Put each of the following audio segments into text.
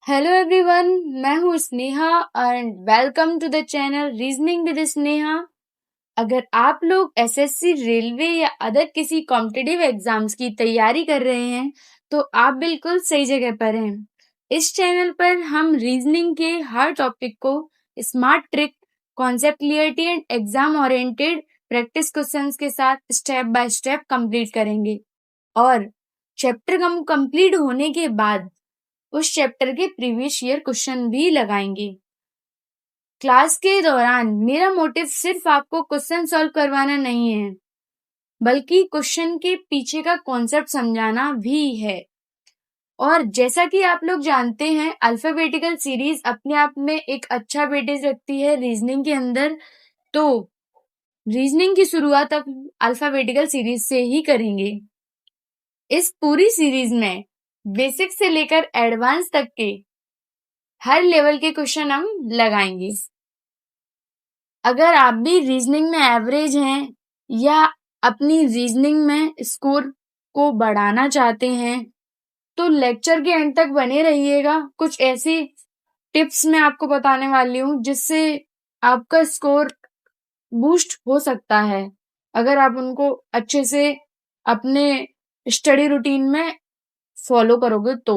Hello everyone, मैं हूँ Sneha and welcome to the channel reasoning with Sneha. अगर आप लोग एसएससी, रेलवे या अदर किसी कॉम्पिटिटिव एग्जाम्स की तैयारी कर रहे हैं तो आप बिल्कुल सही जगह पर हैं। इस चैनल पर हम रीजनिंग के हर टॉपिक को smart trick, concept clarity and exam oriented practice questions के साथ स्टेप बाय स्टेप कंप्लीट करेंगे और चैप्टर कंप्लीट होने के बाद उस चैप्टर के प्रीवियस ईयर क्वेश्चन भी लगाएंगे। क्लास के दौरान मेरा मोटिव सिर्फ आपको क्वेश्चन सॉल्व करवाना नहीं है, बल्कि क्वेश्चन के पीछे का कॉन्सेप्ट समझाना भी है। और जैसा कि आप लोग जानते हैं, अल्फाबेटिकल सीरीज अपने आप में एक अच्छा वेटेज रखती है रीजनिंग के अंदर। तो रीजनिंग की शुरुआत अब अल्फाबेटिकल सीरीज से ही करेंगे। इस पूरी सीरीज में बेसिक से लेकर एडवांस तक के हर लेवल के क्वेश्चन हम लगाएंगे। अगर आप भी रीजनिंग में एवरेज हैं या अपनी रीजनिंग में स्कोर को बढ़ाना चाहते हैं तो लेक्चर के एंड तक बने रहिएगा। कुछ ऐसी टिप्स मैं आपको बताने वाली हूँ जिससे आपका स्कोर बूस्ट हो सकता है, अगर आप उनको अच्छे से अपने स्टडी रूटीन में फॉलो करोगे तो।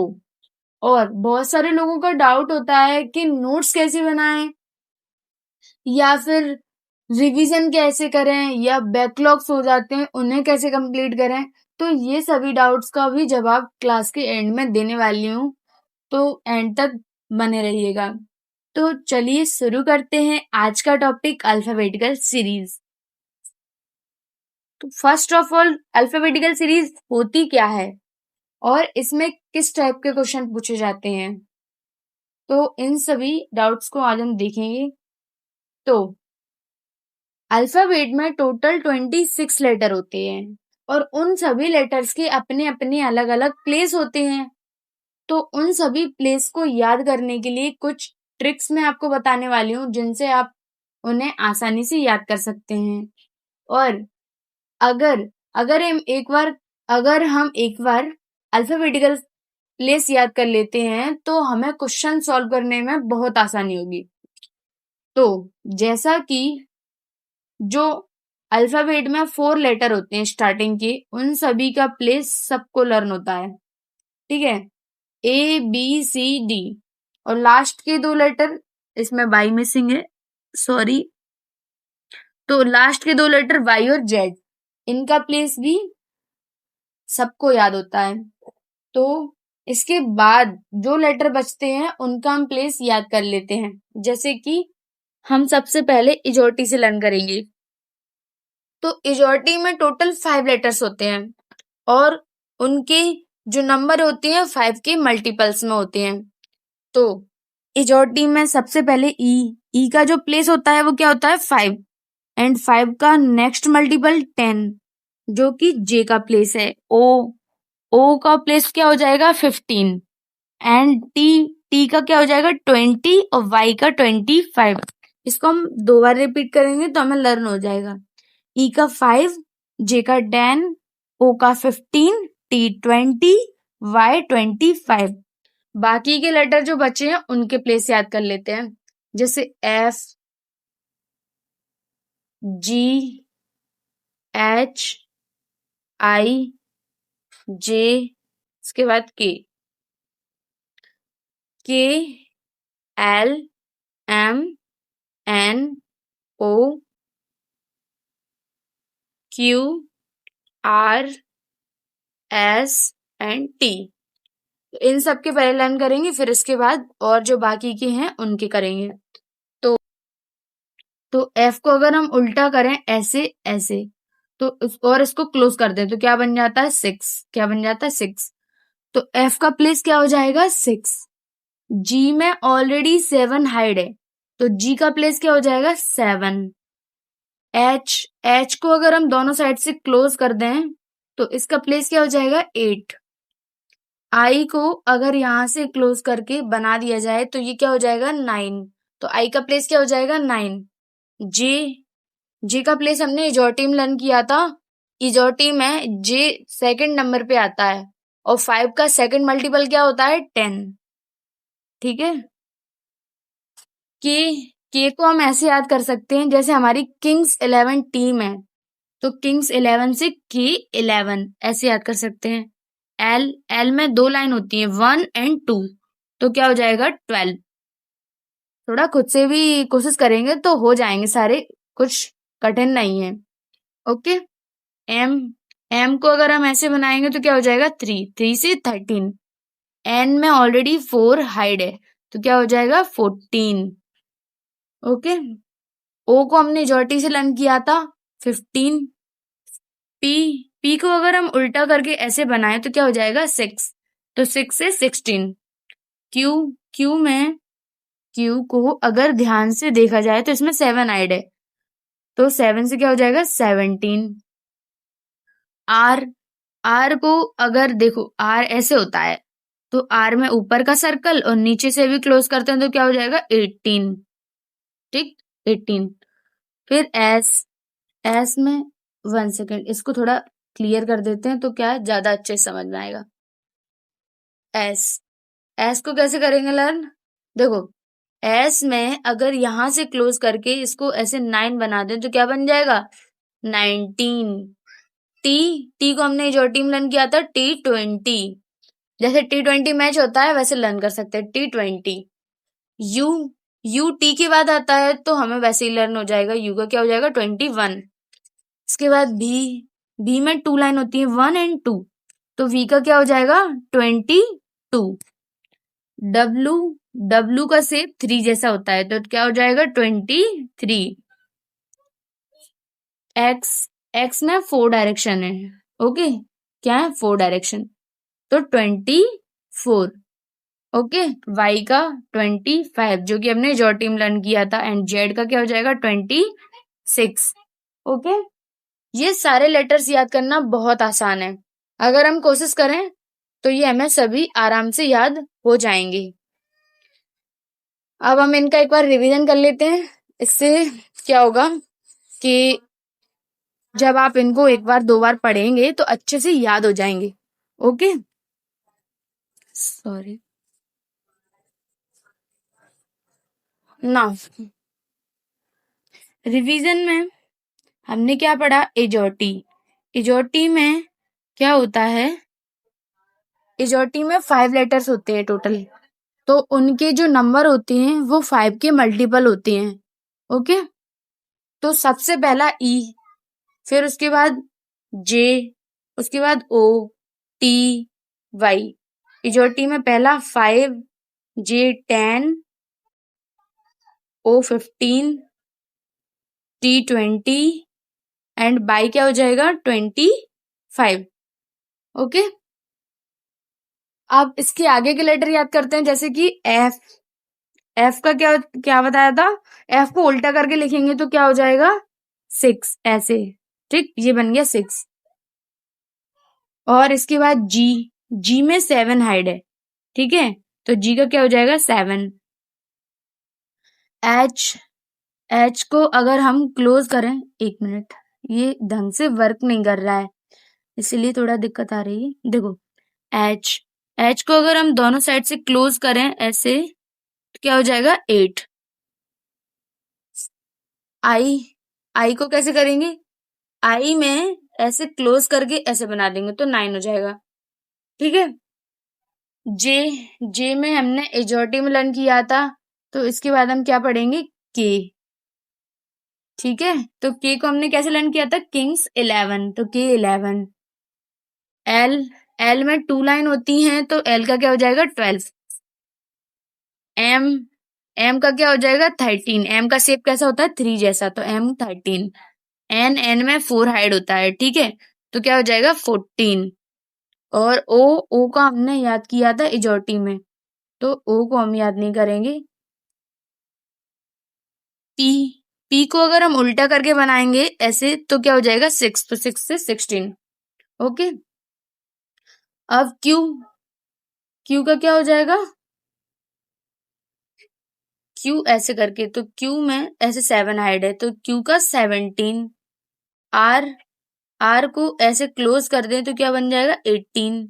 और बहुत सारे लोगों का डाउट होता है कि नोट्स कैसे बनाएं या फिर रिवीजन कैसे करें या बैकलॉग्स हो जाते हैं उन्हें कैसे कंप्लीट करें। तो ये सभी डाउट्स का भी जवाब क्लास के एंड में देने वाली हूँ, तो एंड तक बने रहिएगा। तो चलिए शुरू करते हैं आज का टॉपिक, अल्फाबेटिकल सीरीज। तो first of all, alphabetical series होती क्या है और इसमें किस टाइप के क्वेश्चन पूछे जाते हैं, तो इन सभी डाउट्स को आज हम देखेंगे। तो अल्फाबेट में टोटल 26 लेटर होते हैं और उन सभी लेटर्स के अपने अपने अलग अलग प्लेस होते हैं। तो उन सभी प्लेस को याद करने के लिए कुछ ट्रिक्स मैं आपको बताने वाली हूँ जिनसे आप उन्हें आसानी से याद कर सकते हैं। और अगर अगर हम एक बार अल्फाबेटिकल प्लेस याद कर लेते हैं तो हमें क्वेश्चन सॉल्व करने में बहुत आसानी होगी। तो जैसा कि जो अल्फाबेट में 4 लेटर होते हैं स्टार्टिंग के, उन सभी का प्लेस सबको लर्न होता है, ठीक है। ABCD और लास्ट के 2 लेटर, इसमें वाई मिसिंग है, सॉरी। तो लास्ट के 2 लेटर वाई और जेड, इनका प्लेस भी सबको याद होता है। तो इसके बाद जो लेटर बचते हैं उनका हम प्लेस याद कर लेते हैं। जैसे कि हम सबसे पहले इजोटी से लर्न करेंगे। तो इजोटी में टोटल 5 लेटर्स होते हैं और उनके जो नंबर होते हैं 5 के मल्टीपल्स में होते हैं। तो इजोटी में सबसे पहले ई का जो प्लेस होता है वो क्या होता है 5, एंड 5 का नेक्स्ट मल्टीपल 10 जो कि जे का प्लेस है। ओ का प्लेस क्या हो जाएगा 15, एंड टी का क्या हो जाएगा 20 और वाई का 25। इसको हम 2 बार रिपीट करेंगे तो हमें लर्न हो जाएगा। ई का 5, जे का 10, ओ का 15, टी 20, वाई 25। बाकी के लेटर जो बचे हैं उनके प्लेस याद कर लेते हैं। जैसे एफ, जी, एच, आई, जे, इसके बाद K L, M, N, O, Q, R, S and T. इन सब के पहले लर्न करेंगे, फिर इसके बाद और जो बाकी के हैं उनके करेंगे। तो एफ को अगर हम उल्टा करें ऐसे ऐसे और इसको क्लोज कर दें तो क्या बन जाता है 6। क्या बन जाता है 6। तो एफ का प्लेस क्या हो जाएगा 6। जी में ऑलरेडी 7 हाइड है तो जी का प्लेस क्या हो जाएगा 7। एच को अगर हम दोनों साइड से क्लोज कर दें तो इसका प्लेस क्या हो जाएगा 8। आई को अगर यहां से क्लोज करके बना दिया जाए तो ये क्या हो जाएगा 9। तो आई का प्लेस क्या हो जाएगा 9। जे का प्लेस हमने इजोटी में लर्न किया था। इजोटी में जे सेकंड नंबर पे आता है और 5 का सेकंड मल्टीपल क्या होता है 10। ठीक है। के को हम ऐसे याद कर सकते हैं जैसे हमारी किंग्स 11 टीम है, तो किंग्स 11 से K11 ऐसे याद कर सकते हैं। एल एल में 2 लाइन होती है, 1 एंड 2, तो क्या हो जाएगा 12। थोड़ा खुद से भी कोशिश करेंगे तो हो जाएंगे सारे, कुछ कठिन नहीं है। ओके। एम एम को अगर हम ऐसे बनाएंगे तो क्या हो जाएगा 3 से 13। एन में ऑलरेडी 4 हाइड है, तो क्या हो जाएगा 14। ओके। ओ को हमने जॉटी से लर्न किया था 15। पी पी को अगर हम उल्टा करके ऐसे बनाए तो क्या हो जाएगा 6, तो 6 से 16। क्यू क्यू को अगर ध्यान से देखा जाए तो इसमें 7 हाइड है, तो 7 से क्या हो जाएगा 17। आर आर को अगर देखो, आर ऐसे होता है, तो आर में ऊपर का सर्कल और नीचे से भी क्लोज करते हैं तो क्या हो जाएगा 18। ठीक, 18। फिर एस एस में 1 सेकेंड, इसको थोड़ा क्लियर कर देते हैं तो क्या है ज्यादा अच्छे से समझ में आएगा। एस एस को कैसे करेंगे लर्न, देखो एस में अगर यहां से क्लोज करके इसको ऐसे 9 बना दें तो क्या बन जाएगा 19। टी टी को हमने जो टीम लर्न किया था T20, जैसे T20 मैच होता है वैसे लर्न कर सकते हैं T20। यू यू टी के बाद आता है तो हमें वैसे ही लर्न हो जाएगा, यू का क्या हो जाएगा 21। इसके बाद भी में 2 लाइन होती है 1 एंड 2, तो वी का क्या हो जाएगा 22। डब्लू डब्लू का शेप 3 जैसा होता है तो क्या हो जाएगा 23। एक्स एक्स में 4 डायरेक्शन है। ओके, क्या है 4 डायरेक्शन, तो 24। ओके, वाई का 25 जो कि हमने जो टीम लर्न किया था, एंड जेड का क्या हो जाएगा 26। ओके, ये सारे लेटर्स याद करना बहुत आसान है, अगर हम कोशिश करें तो ये हमें सभी आराम से याद हो जाएंगे। अब हम इनका एक बार रिवीजन कर लेते हैं, इससे क्या होगा कि जब आप इनको एक बार 2 बार पढ़ेंगे तो अच्छे से याद हो जाएंगे। ओके, सॉरी ना, रिवीजन में हमने क्या पढ़ा, एजोटी। एजोटी में क्या होता है, एजोटी में 5 लेटर्स होते हैं टोटल, तो उनके जो नंबर होते हैं वो 5 के मल्टीपल होते हैं। ओके, तो सबसे पहला ई, फिर उसके बाद जे, उसके बाद ओ, टी, वाई। इजोटी में पहला 5, जे 10, ओ 15, टी 20 एंड बाई क्या हो जाएगा 25। ओके, अब इसके आगे के लेटर याद करते हैं, जैसे कि एफ। एफ का क्या क्या बताया था, एफ को उल्टा करके लिखेंगे तो क्या हो जाएगा 6 ऐसे। ठीक, ये बन गया 6। और इसके बाद जी, जी में 7 हाइड है, ठीक है, तो जी का क्या हो जाएगा 7। एच एच को अगर हम क्लोज करें, 1 मिनट, ये ढंग से वर्क नहीं कर रहा है इसीलिए थोड़ा दिक्कत आ रही है। देखो एच एच को अगर हम दोनों साइड से क्लोज करें ऐसे तो क्या हो जाएगा 8। आई आई को कैसे करेंगे, आई में ऐसे क्लोज करके ऐसे बना देंगे तो 9 हो जाएगा। ठीक है, जे जे में हमने एजोटी में लर्न किया था, तो इसके बाद हम क्या पढ़ेंगे के। ठीक है, तो के को हमने कैसे लर्न किया था किंग्स 11, तो के 11। एल एल में 2 लाइन होती हैं तो एल का क्या हो जाएगा 12। एम एम का क्या हो जाएगा 13, एम का शेप कैसा होता है 3 जैसा, तो एम 13। एन एन में 4 हाइड होता है, ठीक है, तो क्या हो जाएगा 14। और ओ ओ का हमने याद किया था इजोटी में, तो ओ को हम याद नहीं करेंगे। पी पी को अगर हम उल्टा करके बनाएंगे ऐसे तो क्या हो जाएगा 6, तो 6 से 16। ओके, अब क्यू क्यू का क्या हो जाएगा, क्यू ऐसे करके, तो क्यू में ऐसे 7 हाइड है तो क्यू का 17। आर आर को ऐसे क्लोज कर दें तो क्या बन जाएगा 18।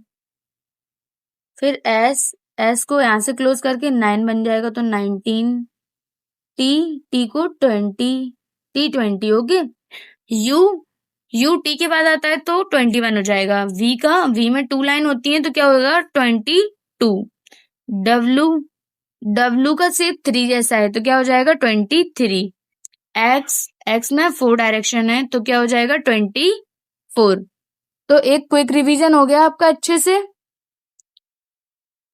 फिर एस एस को यहाँ से क्लोज करके 9 बन जाएगा, तो 19, टी को 20, टी 20, ओके। यू टी के बाद आता है तो 21 हो जाएगा। वी में 2 लाइन होती है तो क्या होगा, 22। डब्लू का शेप 3 जैसा है तो क्या हो जाएगा, 23। एक्स में 4 डायरेक्शन है तो क्या हो जाएगा, 24। तो एक क्विक रिवीजन हो गया आपका अच्छे से।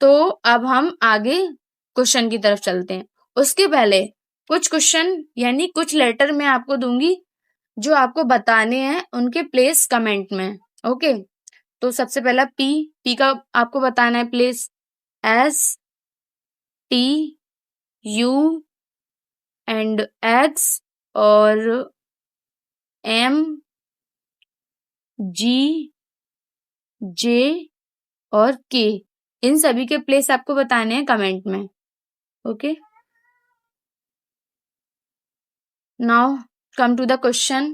तो अब हम आगे क्वेश्चन की तरफ चलते हैं। उसके पहले कुछ क्वेश्चन यानी कुछ लेटर मैं आपको दूंगी जो आपको बताने हैं, उनके प्लेस कमेंट में, ओके। तो सबसे पहला पी का आपको बताना है place, S T U and x और एम जी जे और के, इन सभी के प्लेस आपको बताने हैं कमेंट में, okay. Now come to the question,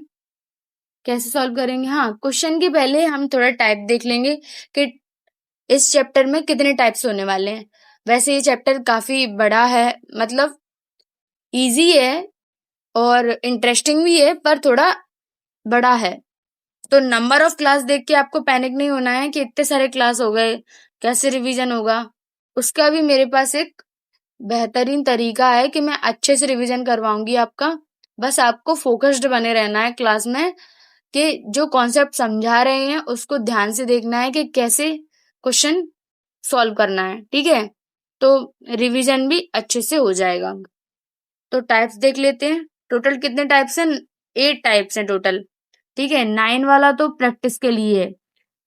कैसे सॉल्व करेंगे। हाँ, क्वेश्चन के पहले हम थोड़ा टाइप देख लेंगे कि इस चैप्टर में कितने टाइप्स होने वाले हैं। वैसे ये चैप्टर काफी बड़ा है, मतलब इजी है और इंटरेस्टिंग भी है, पर थोड़ा बड़ा है। तो नंबर ऑफ क्लास देख के आपको पैनिक नहीं होना है कि इतने सारे क्लास हो गए, कैसे रिवीजन होगा। उसका भी मेरे पास एक बेहतरीन तरीका है कि मैं अच्छे से रिवीजन करवाऊंगी आपका। बस आपको फोकस्ड बने रहना है क्लास में, कि जो कॉन्सेप्ट समझा रहे हैं उसको ध्यान से देखना है कि कैसे क्वेश्चन सॉल्व करना है, ठीक है। तो रिवीजन भी अच्छे से हो जाएगा। तो टाइप्स देख लेते हैं, टोटल कितने टाइप्स हैं, 8 टाइप्स हैं टोटल, ठीक है। 9 वाला तो प्रैक्टिस के लिए है।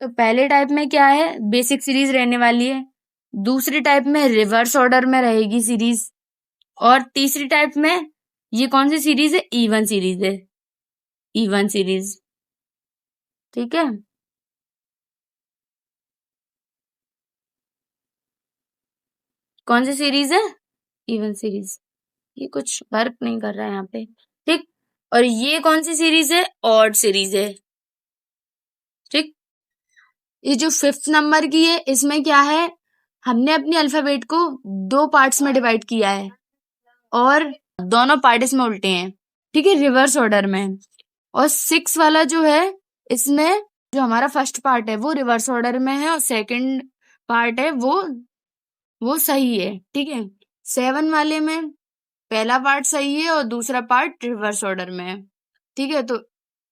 तो पहले टाइप में क्या है, बेसिक सीरीज रहने वाली है। दूसरी टाइप में रिवर्स ऑर्डर में रहेगी सीरीज। और तीसरी टाइप में ये कौन सी सीरीज है, इवन सीरीज है, इवन सीरीज, ठीक है। कौन सी सीरीज है, इवन सीरीज। ये कुछ वर्क नहीं कर रहा है यहाँ पे, ठीक। और ये कौन सी सीरीज है, ऑड सीरीज है, ठीक। ये जो 5th नंबर की है, इसमें क्या है, हमने अपने अल्फाबेट को 2 पार्ट्स में डिवाइड किया है और दोनों पार्ट इसमें उल्टे हैं, ठीक है, रिवर्स ऑर्डर में। और 6 वाला जो है, इसमें जो हमारा फर्स्ट पार्ट है वो रिवर्स ऑर्डर में है और सेकंड पार्ट है वो सही है, ठीक है। 7 वाले में पहला पार्ट सही है और दूसरा पार्ट रिवर्स ऑर्डर में है, ठीक है। तो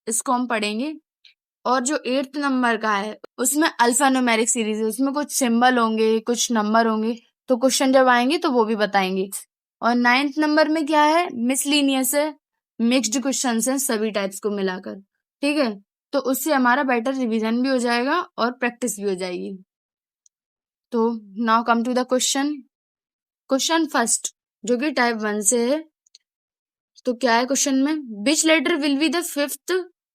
इसको हम पढ़ेंगे। और जो 8th नंबर का है, उसमें अल्फा न्यूमेरिक सीरीज है, उसमें कुछ सिंबल होंगे, कुछ नंबर होंगे, तो क्वेश्चन जब आएंगे तो वो भी बताएंगे। और 9th नंबर में क्या है, मिसलीनियस है, मिक्स्ड क्वेश्चन है सभी टाइप्स को मिलाकर, ठीक है। तो उससे हमारा बेटर रिवीजन भी हो जाएगा और प्रैक्टिस भी हो जाएगी। तो now come to the question. Question first जो कि टाइप 1 से है, तो क्या है क्वेश्चन में, which letter will be the 5th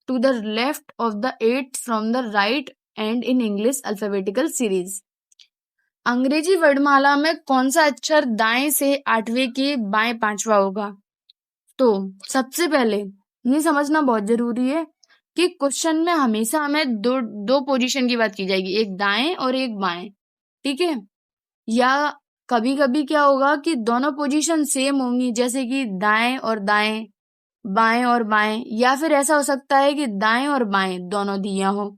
to the left of the 8th from the right and in English alphabetical series. अंग्रेजी वर्णमाला में कौन सा अक्षर दाएं से 8वें के बाएं 5वां होगा। तो सबसे पहले ये समझना बहुत जरूरी है कि क्वेश्चन में हमेशा हमें दो पोजीशन की बात की जाएगी, एक दाएं और एक बाएं, ठीक है। या कभी कभी क्या होगा कि दोनों पोजीशन सेम होंगी, जैसे कि दाएं और दाएं, बाएं और बाएं, या फिर ऐसा हो सकता है कि दाएं और बाएं दोनों दिया हो,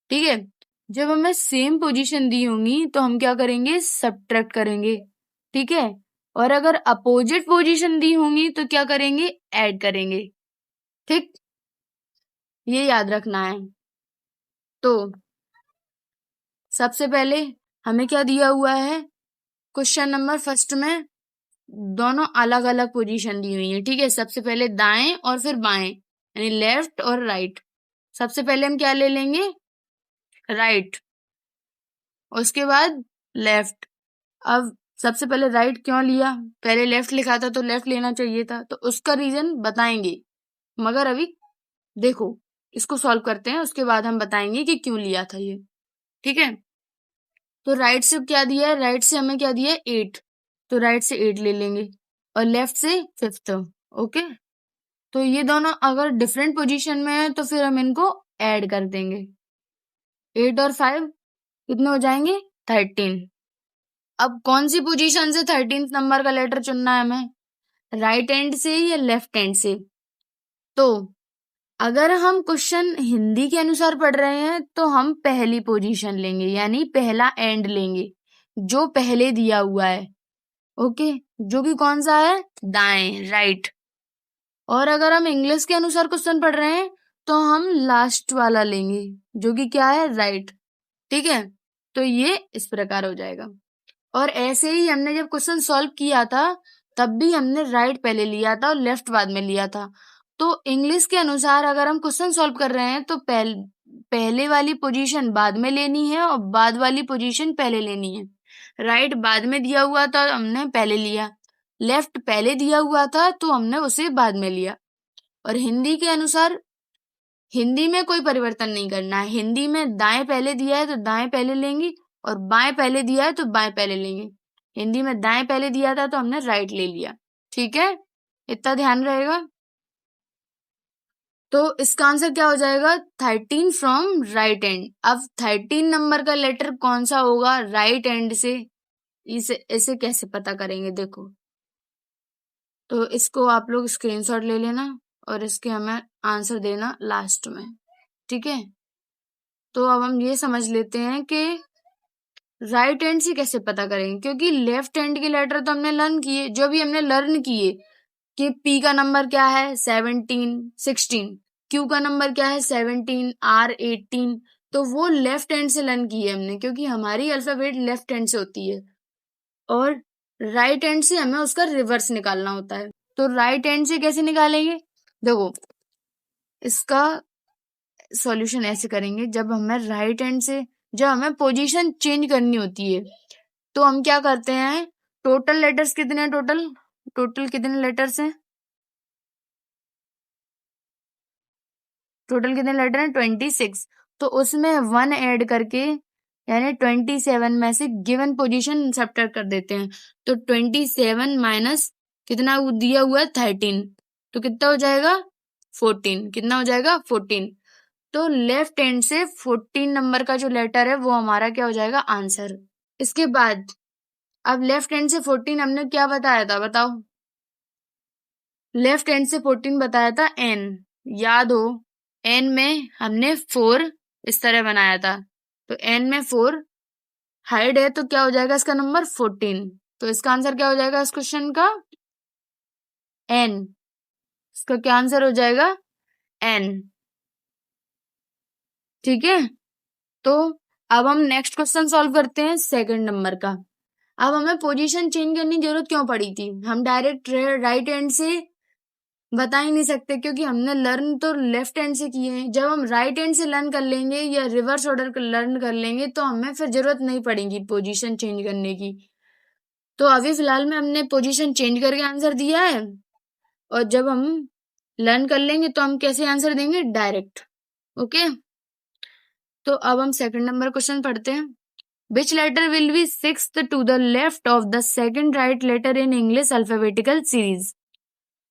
ठीक है। जब हमें सेम पोजीशन दी होंगी तो हम क्या करेंगे, सब्ट्रैक्ट करेंगे, ठीक है। और अगर अपोजिट पोजीशन दी होंगी तो क्या करेंगे, ऐड करेंगे, ठीक। ये याद रखना है। तो सबसे पहले हमें क्या दिया हुआ है, क्वेश्चन नंबर फर्स्ट में दोनों अलग अलग पोजीशन दी हुई है, ठीक है। सबसे पहले दाएं और फिर बाएं, यानी लेफ्ट और राइट। सबसे पहले हम क्या ले लेंगे, राइट, उसके बाद लेफ्ट। अब सबसे पहले राइट क्यों लिया, पहले लेफ्ट लिखा था तो लेफ्ट लेना चाहिए था, तो उसका रीजन बताएंगे। मगर अभी देखो, इसको सॉल्व करते हैं, उसके बाद हम बताएंगे कि क्यों लिया था ये, ठीक है। तो राइट से क्या दिया है, राइट से हमें क्या दिया है, 8, तो राइट से 8 ले लेंगे और लेफ्ट से 5th, ओके। तो ये दोनों अगर डिफरेंट पोजीशन में है तो फिर हम इनको ऐड कर देंगे, 8 और 5 कितने हो जाएंगे, 13। अब कौन सी पोजीशन से 13th नंबर का लेटर चुनना है हमें, राइट हैंड से या लेफ्ट हैंड से। तो अगर हम क्वेश्चन हिंदी के अनुसार पढ़ रहे हैं तो हम पहली पोजीशन लेंगे, यानी पहला एंड लेंगे जो पहले दिया हुआ है। ओके, जो कि कौन सा है, दाएं, राइट। और अगर हम इंग्लिश के अनुसार क्वेश्चन पढ़ रहे हैं तो हम लास्ट वाला लेंगे जो कि क्या है, राइट। ठीक है, तो ये इस प्रकार हो जाएगा। और ऐसे ही हमने जब क्वेश्चन सॉल्व किया था तब भी हमने राइट पहले लिया था और लेफ्ट बाद में लिया था। तो इंग्लिश के अनुसार अगर हम क्वेश्चन सॉल्व कर रहे हैं तो पहले वाली पोजीशन बाद में लेनी है और बाद वाली पोजीशन पहले लेनी है। राइट बाद में दिया हुआ था हमने पहले लिया, लेफ्ट पहले दिया हुआ था तो हमने उसे बाद में लिया। और हिंदी के अनुसार हिंदी में कोई परिवर्तन नहीं करना है। हिंदी में दाएं पहले दिया है तो दाएं पहले लेंगे और बाएं पहले दिया है तो बाएं पहले लेंगे। हिंदी में दाएं पहले दिया था तो हमने राइट ले लिया। ठीक है, इतना ध्यान रहेगा। तो इसका आंसर क्या हो जाएगा, 13 फ्रॉम राइट एंड। अब 13 नंबर का लेटर कौन सा होगा राइट एंड से, इसे कैसे पता करेंगे, देखो। तो इसको आप लोग स्क्रीनशॉट ले लेना और इसके हमें आंसर देना लास्ट में। ठीक है, तो अब हम ये समझ लेते हैं कि राइट हैंड से कैसे पता करेंगे, क्योंकि लेफ्ट हैंड के लेटर तो हमने लर्न किए, जो भी हमने लर्न किए कि पी का नंबर क्या है 17, 16, क्यू का नंबर क्या है 17, आर 18, तो वो लेफ्ट हैंड से लर्न किए हमने, क्योंकि हमारी अल्फाबेट लेफ्ट हैंड से होती है और राइट हैंड से हमें उसका रिवर्स निकालना होता है। तो राइट हैंड से कैसे निकालेंगे, देखो इसका सॉल्यूशन ऐसे करेंगे, जब हमें पोजीशन चेंज करनी होती है तो हम क्या करते हैं, टोटल लेटर्स कितने हैं, टोटल कितने लेटर्स हैं, टोटल कितने लेटर हैं 26। तो उसमें 1 ऐड करके यानी 27 में से गिवन पोजीशन सब्ट्रैक्ट कर देते हैं। तो 27 माइनस कितना दिया हुआ है 13, तो कितना हो जाएगा 14, कितना हो जाएगा 14। तो लेफ्ट हैंड से 14 नंबर का जो लेटर है वो हमारा क्या हो जाएगा, आंसर। इसके बाद अब लेफ्ट हैंड से 14 हमने क्या बताया था, बताओ। लेफ्ट हैंड से 14 बताया था एन, याद हो। एन में हमने 4 इस तरह बनाया था, तो एन में 4 हाइड है तो क्या हो जाएगा इसका नंबर 14। तो इसका आंसर क्या हो जाएगा इस क्वेश्चन का, एन। इसका क्या आंसर हो जाएगा, एन। ठीक है, तो अब हम नेक्स्ट क्वेश्चन सॉल्व करते हैं सेकंड नंबर का। अब हमें पोजीशन चेंज करने की जरूरत क्यों पड़ी थी, हम डायरेक्ट राइट हैंड से बता ही नहीं सकते, क्योंकि हमने लर्न तो लेफ्ट हैंड से किए हैं। जब हम राइट हैंड से लर्न कर लेंगे या रिवर्स ऑर्डर लर्न कर लेंगे तो हमें फिर जरूरत नहीं पड़ेगी पोजीशन चेंज करने की। तो अभी फिलहाल में हमने पोजीशन चेंज करके आंसर दिया है, और जब हम लर्न कर लेंगे तो हम कैसे आंसर देंगे, डायरेक्ट। ओके, तो अब हम सेकंड नंबर क्वेश्चन पढ़ते हैं। Which letter will be sixth to the left of the second right letter in English alphabetical series?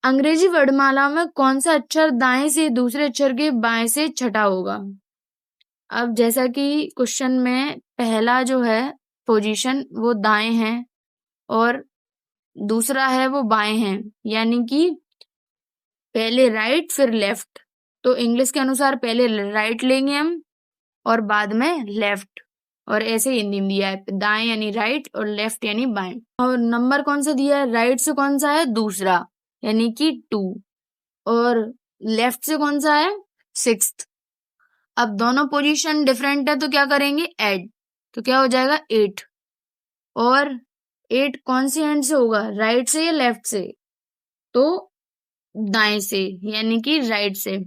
अंग्रेजी वर्णमाला में कौन सा अक्षर दाएं से दूसरे अक्षर के बाएं से छठा होगा। अब जैसा कि क्वेश्चन में पहला जो है पोजीशन वो दाएं है और दूसरा है वो बाएं है, यानी कि पहले राइट फिर लेफ्ट। तो इंग्लिश के अनुसार पहले राइट लेंगे हम और बाद में लेफ्ट, और ऐसे हिंदी में दिया है दाएं यानी राइट और लेफ्ट यानी बाएं। और नंबर कौन सा दिया है, राइट से कौन सा है, दूसरा यानी कि 2, और लेफ्ट से कौन सा है 6th। अब दोनों पोजीशन डिफरेंट है तो क्या करेंगे, ऐड, तो क्या हो जाएगा 8। और 8 कौन सी हैंड से होगा, राइट से या लेफ्ट से, तो दाएं से यानी कि राइट से,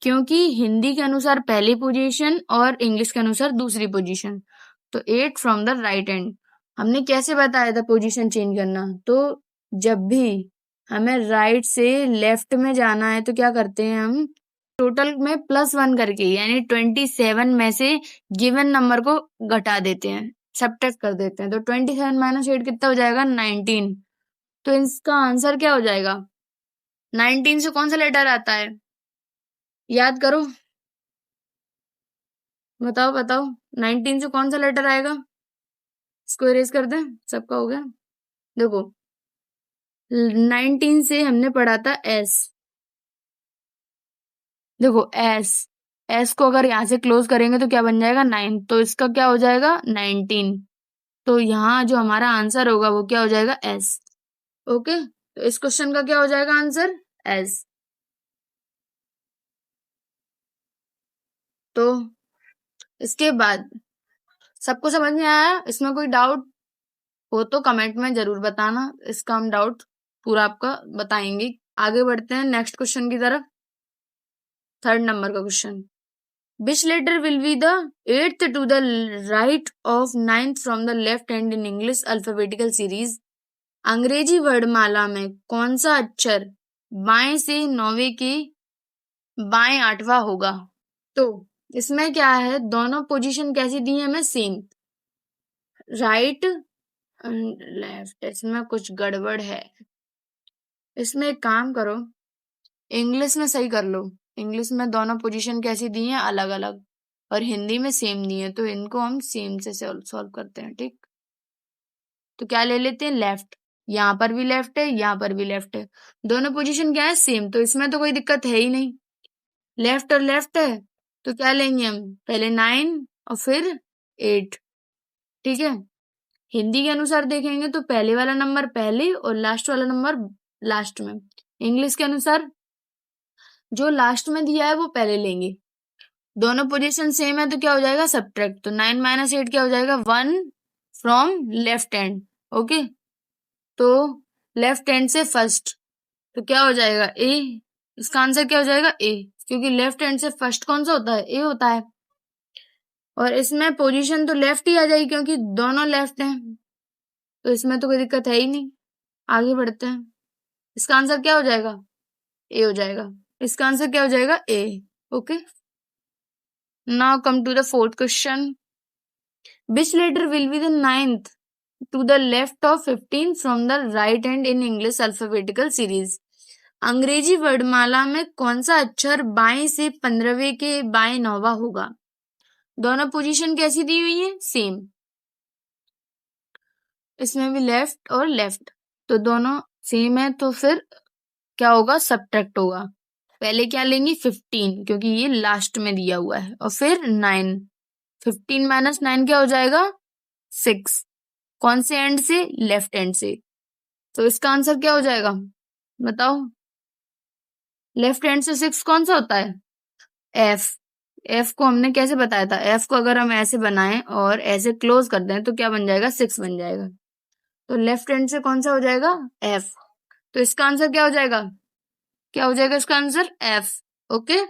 क्योंकि हिंदी के अनुसार पहली पोजीशन और इंग्लिश के अनुसार दूसरी पोजीशन। तो 8 फ्रॉम द राइट हैंड। हमने कैसे बताया था पोजीशन चेंज करना, तो जब भी हमें राइट से लेफ्ट में जाना है तो क्या करते हैं हम, टोटल में +1 करके यानी 27 में से गिवन नंबर को घटा देते हैं, सब्ट्रैक्ट कर देते हैं। तो 27 माइनस 8 कितना हो जाएगा 19। तो इसका आंसर क्या हो जाएगा, 19 से कौन सा लेटर आता है, याद करो, बताओ बताओ, 19 से कौन सा लेटर आएगा, इसको इरेज कर दें, सबका हो गया। देखो 19 से हमने पढ़ा था एस। देखो एस, एस को अगर यहाँ से क्लोज करेंगे तो क्या बन जाएगा 9, तो इसका क्या हो जाएगा 19। तो यहाँ जो हमारा आंसर होगा वो क्या हो जाएगा एस। ओके, तो इस क्वेश्चन का क्या हो जाएगा आंसर एस। तो इसके बाद सबको समझ में आया? इसमें कोई डाउट हो तो कमेंट में जरूर बताना, इसका हम डाउट पूरा आपका बताएंगे। आगे बढ़ते हैं नेक्स्ट क्वेश्चन की तरफ। 3rd नंबर का question, which letter will be the 8th to the right of 9th from the left hand in English alphabetical series. अंग्रेजी वर्णमाला में कौन सा अक्षर बाएं से 9वें के बाएं 8वां होगा? तो इसमें क्या है, दोनों पोजीशन कैसी दी है हमें, सेम, राइट एंड लेफ्ट। इसमें कुछ गड़बड़ है, इसमें एक काम करो, इंग्लिश में सही कर लो। इंग्लिश में दोनों पोजीशन कैसी दी हैं, अलग अलग, और हिंदी में सेम दी है, तो इनको हम सेम से सॉल्व करते हैं। ठीक, तो क्या ले लेते हैं, लेफ्ट। यहाँ पर भी लेफ्ट है, यहाँ पर भी लेफ्ट है, दोनों पोजीशन क्या है सेम, तो इसमें तो कोई दिक्कत है ही नहीं। लेफ्ट और लेफ्ट है तो क्या लेंगे हम, पहले 9 और फिर 8। ठीक है, हिंदी के अनुसार देखेंगे तो पहले वाला नंबर पहले और लास्ट वाला नंबर लास्ट में। इंग्लिश के अनुसार जो लास्ट में दिया है वो पहले लेंगे। दोनों पोजीशन सेम है तो क्या हो जाएगा, सब्ट्रैक्ट। तो 9 - 8 क्या हो जाएगा, 1 फ्रॉम लेफ्ट हैंड। ओके, तो लेफ्ट हैंड से फर्स्ट, तो क्या हो जाएगा ए। इसका आंसर क्या हो जाएगा ए, क्योंकि लेफ्ट हैंड से फर्स्ट कौन सा होता है, ए होता है। और इसमें पोजीशन तो लेफ्ट ही आ जाएगी क्योंकि दोनों लेफ्ट हैं, तो इसमें तो कोई दिक्कत है ही नहीं। आगे बढ़ते हैं, इसका आंसर क्या हो जाएगा, ए हो जाएगा। इसका आंसर क्या हो जाएगा, A. Okay, now come to the 4th question, which letter will be the 9th to the left of 15 from the right hand in English alphabetical series। अंग्रेजी वर्णमाला में कौन सा अक्षर बाएं से 15वें के बाएं 9वां होगा? दोनों पोजीशन कैसी दी हुई है, सेम, इसमें भी लेफ्ट और लेफ्ट, तो दोनों सेम है, तो फिर क्या होगा, सब्ट्रैक्ट होगा। पहले क्या लेंगे 15 क्योंकि ये लास्ट में दिया हुआ है, और फिर 9। 15 - 9 क्या हो जाएगा 6। कौन से एंड से, लेफ्ट एंड से, तो इसका आंसर क्या हो जाएगा बताओ। लेफ्ट हैंड से 6 कौन सा होता है, एफ। एफ को हमने कैसे बताया था, एफ को अगर हम ऐसे बनाएं और ऐसे क्लोज कर दें तो क्या बन जाएगा, 6 बन जाएगा। तो लेफ्ट हैंड से कौन सा हो जाएगा, एफ। तो इसका आंसर क्या हो जाएगा, क्या हो जाएगा इसका आंसर एफ। ओके,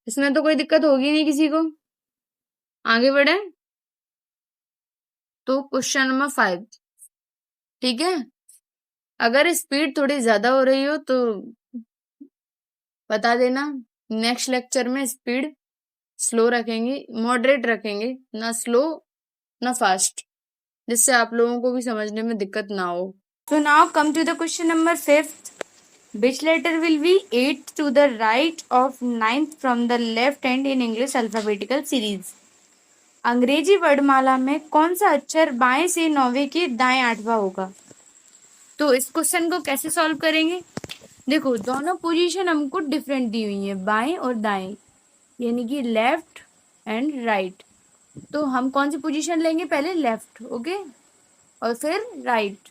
इसमें तो कोई दिक्कत होगी नहीं किसी को। आगे बढ़े तो क्वेश्चन नंबर 5। ठीक है, अगर स्पीड थोड़ी ज्यादा हो रही हो तो बता देना, नेक्स्ट लेक्चर में स्पीड स्लो रखेंगे, मॉडरेट रखेंगे, ना स्लो ना फास्ट, जिससे आप लोगों को भी समझने में दिक्कत ना हो। So now come to the question number 5th. Which letter will be 8th to the right of 9th from the left hand in English alphabetical series? अंग्रेजी वर्णमाला में कौन सा अक्षर बाएं से 9वें के दाएं 8वां होगा? तो इस क्वेश्चन को कैसे सॉल्व करेंगे, देखो दोनों पोजीशन हमको डिफरेंट दी हुई है, बाएं और दाएं, यानी कि लेफ्ट एंड राइट। तो हम कौन सी पोजीशन लेंगे, पहले लेफ्ट, ओके, और फिर राइट।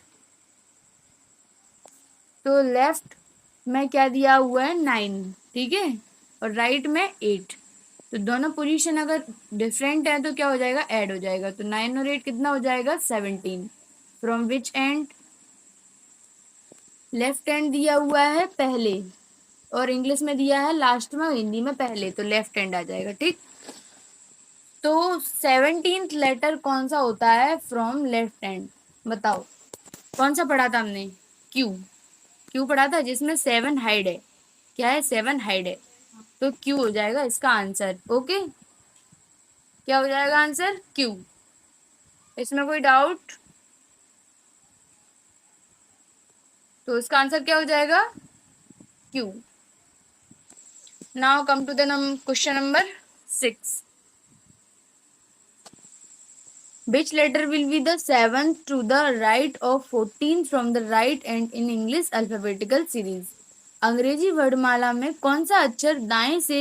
तो लेफ्ट में क्या दिया हुआ है 9, ठीक है, और राइट में 8। तो दोनों पोजीशन अगर डिफरेंट है तो क्या हो जाएगा, ऐड हो जाएगा। तो 9 और 8 कितना हो जाएगा, 17। From which and, left hand दिया हुआ है पहले और इंग्लिश में दिया है लास्ट में, हिंदी में पहले, तो लेफ्ट हैंड आ जाएगा। ठीक, तो 17th लेटर कौन सा होता है फ्रॉम लेफ्ट हैंड, बताओ। कौन सा पढ़ा था हमने, क्यू। क्यू पढ़ा था, जिसमें 7 हाइड है। क्या है, 7 हाइड है, तो क्यू हो जाएगा इसका आंसर। ओके, क्या हो जाएगा आंसर, क्यू। इसमें कोई डाउट, तो इसका आंसर क्या हो जाएगा, Q. Now come to the question number 6। Which letter will be the 7th to the right of 14th from the right end in English alphabetical series? अंग्रेजी वर्णमाला में कौन सा अक्षर दाएं से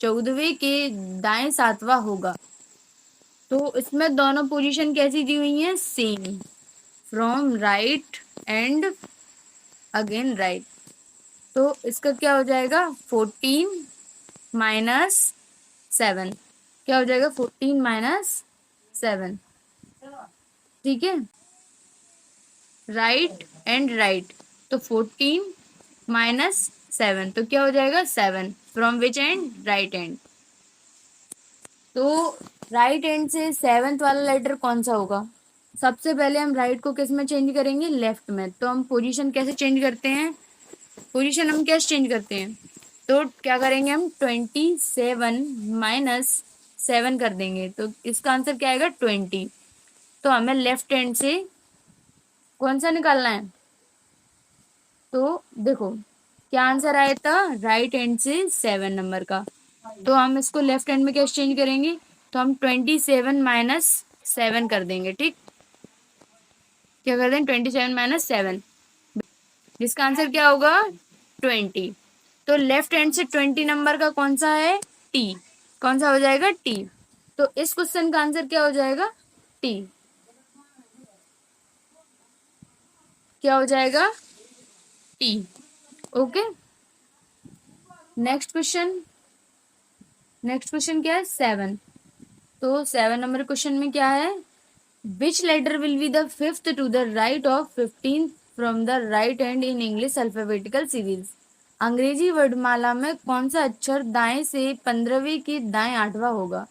14वें के दाएं 7वां होगा? तो इसमें दोनों पोजीशन कैसी दी हुई हैं? Same, from right and again right. तो इसका क्या हो जाएगा? 14 माइनस 7। क्या हो जाएगा? 14 माइनस 7। ठीक है, राइट एंड राइट, तो 14 माइनस 7, तो क्या हो जाएगा? 7 from which and? Right and. तो राइट एंड से 7th वाला लेटर कौन सा होगा? सबसे पहले हम राइट को किस में चेंज करेंगे? लेफ्ट में। तो हम पोजीशन कैसे चेंज करते हैं? पोजीशन हम कैसे चेंज करते हैं? तो क्या करेंगे हम? 27 माइनस 7 कर देंगे, तो इसका आंसर क्या आएगा? 20। तो हमें लेफ्ट हैंड से कौन सा निकालना है? तो देखो क्या आंसर आया था? राइट हैंड से 7 नंबर का। तो हम इसको लेफ्ट हैंड में कैसे चेंज करेंगे? तो हम 27 माइनस 7 कर देंगे। ठीक, क्या कर देंगे? 27 माइनस 7, जिसका आंसर क्या होगा? 20। तो लेफ्ट हैंड से 20 नंबर का कौन सा है? टी। कौन सा हो जाएगा? टी। तो इस क्वेश्चन का आंसर क्या हो जाएगा? टी। क्या हो जाएगा? T. Okay, next question. Next question क्या है? 7। तो 7 नंबर क्वेश्चन में क्या है? Which letter will be the 5th to the right of 15th from the right hand in English alphabetical series? अंग्रेजी वर्णमाला में कौन सा अक्षर दाएं से 15वीं के दाएं 8वां होगा?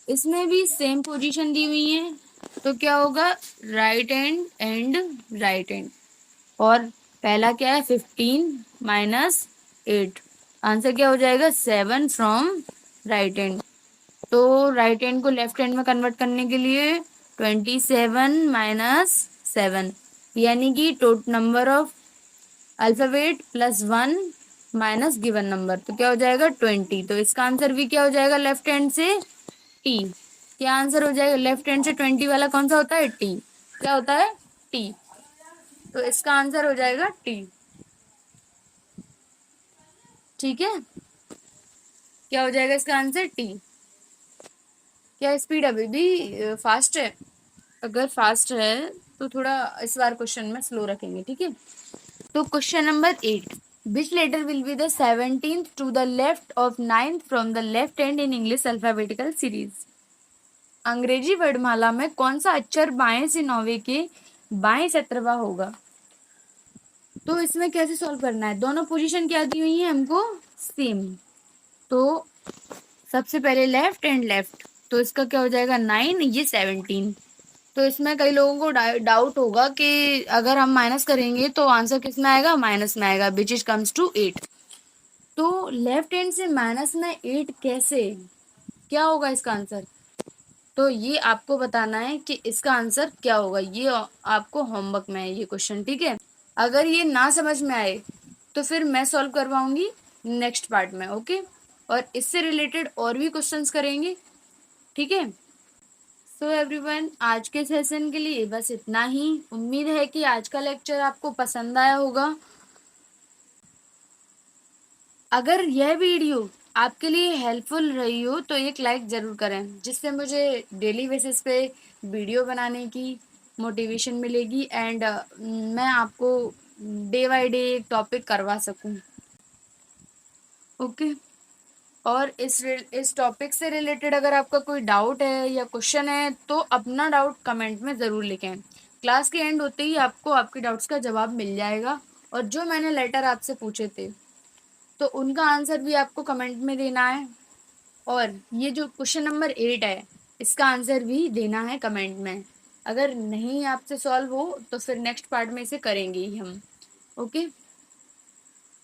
इसमें भी सेम पोजीशन दी हुई है, तो क्या होगा? Right hand and right hand. और पहला क्या है? 15 माइनस 8, आंसर क्या हो जाएगा? 7 फ्रॉम राइट हैंड। तो राइट हैंड को लेफ्ट हैंड में कन्वर्ट करने के लिए 27 माइनस 7, यानी कि total number of alphabet plus 1 minus given number, तो क्या हो जाएगा? 20। तो इसका आंसर भी क्या हो जाएगा? लेफ्ट हैंड से टी। क्या आंसर हो जाएगा? लेफ्ट हैंड से 20 वाला कौन सा होता है? टी। क्या होता है? टी। तो इसका आंसर हो जाएगा टी। ठीक है, क्या हो जाएगा इसका आंसर? टी। क्या स्पीड अभी भी फास्ट है? अगर फास्ट है तो थोड़ा इस बार क्वेश्चन में स्लो रखेंगे। ठीक है, तो question number 8, which letter will be the 17th to the left of 9th from the left hand in English alphabetical series? अंग्रेजी वर्णमाला में कौन सा अक्षर बाएं से 9वें के बाएं 17वां होगा? तो इसमें कैसे सॉल्व करना है? दोनों पोजीशन क्या दी हुई है हमको? सेम। तो सबसे पहले लेफ्ट एंड लेफ्ट, तो इसका क्या हो जाएगा? 9, ये 17। तो इसमें कई लोगों को डाउट होगा कि अगर हम माइनस करेंगे तो आंसर किस में आएगा? माइनस में आएगा, विच इज कम्स टू 8। तो लेफ्ट हैंड से माइनस में 8 कैसे? क्या होगा इसका आंसर? तो ये आपको बताना है कि इसका आंसर क्या होगा। ये आपको होमवर्क में है ये क्वेश्चन। ठीक है, अगर ये ना समझ में आए तो फिर मैं सॉल्व करवाऊंगी नेक्स्ट पार्ट में। ओके, और इससे रिलेटेड और भी क्वेश्चंस करेंगे। ठीक है, सो एवरीवन, आज के सेशन के लिए बस इतना ही। उम्मीद है कि आज का लेक्चर आपको पसंद आया होगा। अगर यह वीडियो आपके लिए हेल्पफुल रही हो तो एक लाइक ज़रूर करें, जिससे मुझे डेली बेसिस पे वीडियो बनाने की मोटिवेशन मिलेगी एंड मैं आपको डे बाय डे एक टॉपिक करवा सकूं। ओके, और इस टॉपिक से रिलेटेड अगर आपका कोई डाउट है या क्वेश्चन है तो अपना डाउट कमेंट में ज़रूर लिखें। क्लास के एंड होते ही आपको आपके डाउट्स का जवाब मिल जाएगा। और जो मैंने लेटर आपसे पूछे थे तो उनका आंसर भी आपको कमेंट में देना है। और ये जो क्वेश्चन नंबर 8 है इसका आंसर भी देना है कमेंट में। अगर नहीं आपसे सॉल्व हो तो फिर नेक्स्ट पार्ट में इसे करेंगे ही हम। ओके,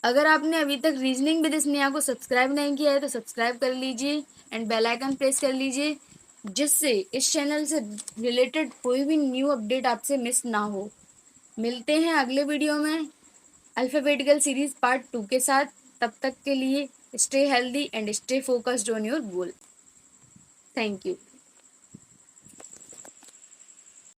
अगर आपने अभी तक रीजनिंग विद स्नेहा को सब्सक्राइब नहीं किया है तो सब्सक्राइब कर लीजिए एंड बेल आइकन प्रेस कर लीजिए, जिससे इस चैनल से रिलेटेड कोई भी न्यू अपडेट आपसे मिस ना हो। मिलते हैं अगले वीडियो में अल्फाबेटिकल सीरीज पार्ट 2 के साथ। तब तक के लिए stay healthy and stay focused on your goal. Thank you.